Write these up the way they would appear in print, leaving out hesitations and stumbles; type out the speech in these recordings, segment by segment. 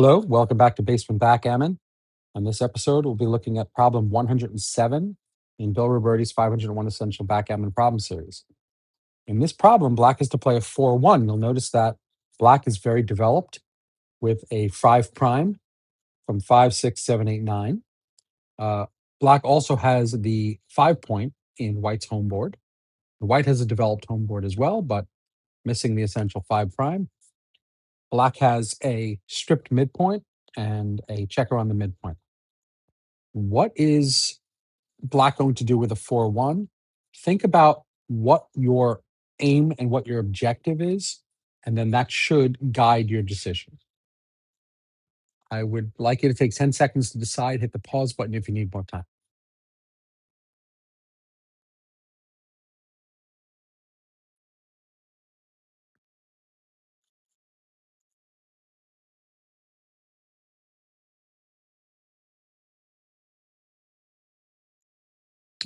Hello, welcome back to Basement Backgammon. On this episode, we'll be looking at problem 107 in Bill Robertie's 501 Essential Backgammon Problem Series. In this problem, Black is to play a 4-1. You'll notice that Black is very developed with a 5 prime from 5, 6, 7, 8, 9. Black also has the 5 point in White's home board. White has a developed home board as well, but missing the essential 5 prime. Black has a stripped midpoint and a checker on the midpoint. What is Black going to do with a 4-1? Think about what your aim and what your objective is, and then that should guide your decision. I would like you to take 10 seconds to decide. Hit the pause button if you need more time.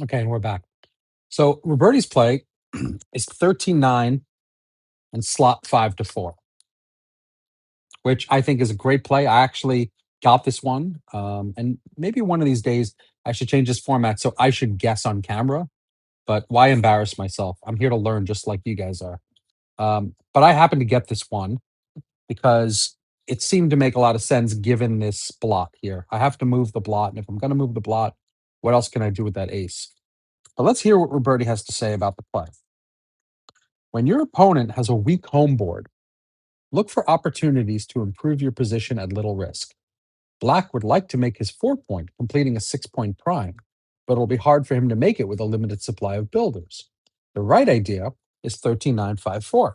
Okay, and we're back. So Robertie's play is 13-9 and slot 5-4, which I think is a great play. I actually got this one. And maybe one of these days I should change this format so I should guess on camera. But why embarrass myself? I'm here to learn just like you guys are. But I happened to get this one because it seemed to make a lot of sense given this blot here. I have to move the blot, and if I'm going to move the blot, what else can I do with that ace? But let's hear what Robertie has to say about the play. When your opponent has a weak home board, look for opportunities to improve your position at little risk. Black would like to make his 4 point, completing a 6 point prime, but it'll be hard for him to make it with a limited supply of builders. The right idea is 13-9-5-4.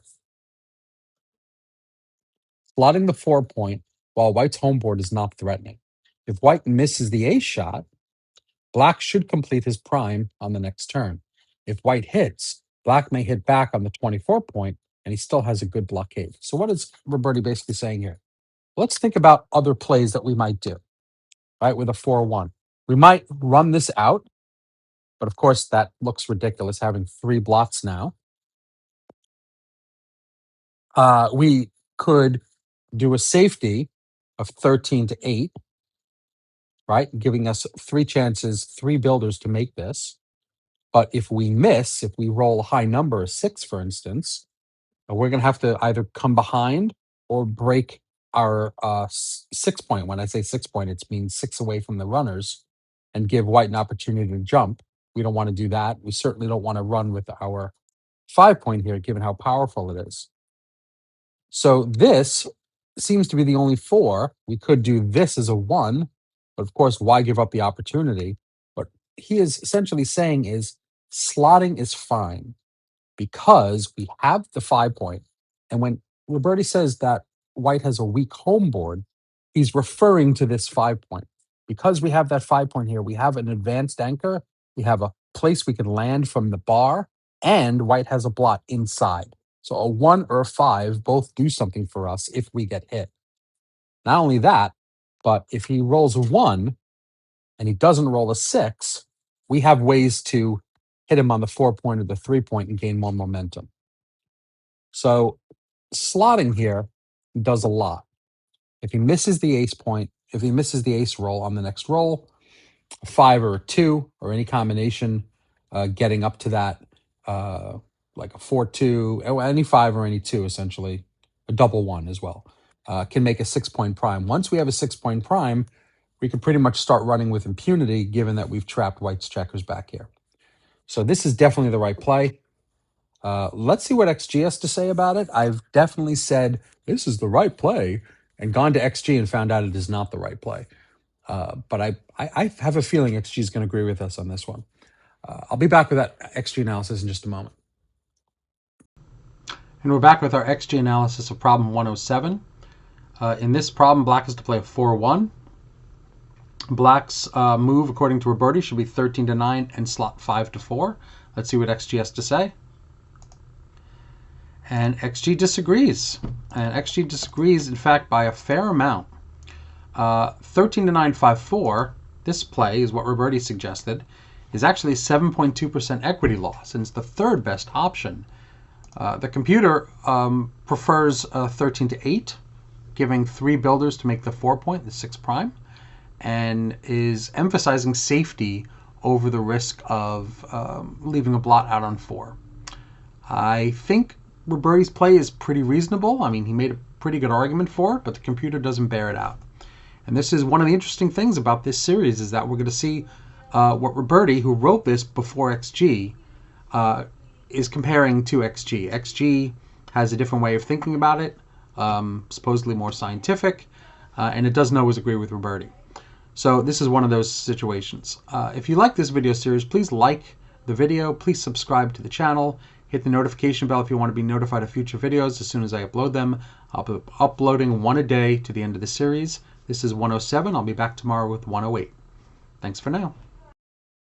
Slotting the 4 point while White's home board is not threatening. If White misses the ace shot, Black should complete his prime on the next turn. If White hits, Black may hit back on the 24 point, and he still has a good blockade. So what is Robertie basically saying here? Let's think about other plays that we might do, right, with a 4-1. We might run this out, but of course that looks ridiculous having 3 blots now. We could do a safety of 13-8, right? Giving us 3 chances, 3 builders to make this. But if we miss, if we roll a high number, a 6, for instance, we're going to have to either come behind or break our 6 point. When I say 6 point, it means 6 away from the runners and give White an opportunity to jump. We don't want to do that. We certainly don't want to run with our 5 point here, given how powerful it is. So this seems to be the only 4. We could do this as a 1, but of course, why give up the opportunity? What he is essentially saying is slotting is fine because we have the 5 point. And when Robertie says that White has a weak home board, he's referring to this 5 point. Because we have that 5 point here, we have an advanced anchor, we have a place we can land from the bar, and White has a blot inside. So a 1 or a 5 both do something for us if we get hit. Not only that, but if he rolls a 1 and he doesn't roll a 6, we have ways to hit him on the 4 point or the 3 point and gain more momentum. So slotting here does a lot. If he misses the ace point, if he misses the ace roll on the next roll, a 5 or a 2 or any combination getting up to that, like a 4-2, any 5 or any 2, essentially, a double 1 as well, can make a 6 point prime. Once we have a 6 point prime, we can pretty much start running with impunity given that we've trapped White's checkers back here. So this is definitely the right play. Let's see what XG has to say about it. I've definitely said this is the right play and gone to XG and found out it is not the right play. But I have a feeling XG is going to agree with us on this one. I'll be back with that XG analysis in just a moment. And we're back with our XG analysis of problem 107. In this problem, Black is to play a 4-1. Black's move, according to Robertie, should be 13-9 and slot 5-4. Let's see what XG has to say. And XG disagrees. And XG disagrees, in fact, by a fair amount. 13-9-5-4, this play is what Robertie suggested, is actually 7.2% equity loss, and it's the third best option. The computer prefers 13-8, giving 3 builders to make the 4 point, the 6 prime, and is emphasizing safety over the risk of leaving a blot out on 4. I think Robertie's play is pretty reasonable. I mean, he made a pretty good argument for it, but the computer doesn't bear it out. And this is one of the interesting things about this series, is that we're going to see what Robertie, who wrote this before XG, is comparing to XG. XG has a different way of thinking about it, supposedly more scientific, and it doesn't always agree with Robertie. So this is one of those situations. If you like this video series, please like the video, please subscribe to the channel, hit the notification bell if you want to be notified of future videos as soon as I upload them. I'll be uploading 1 a day to the end of the series. This is 107. I'll be back tomorrow with 108. Thanks for now.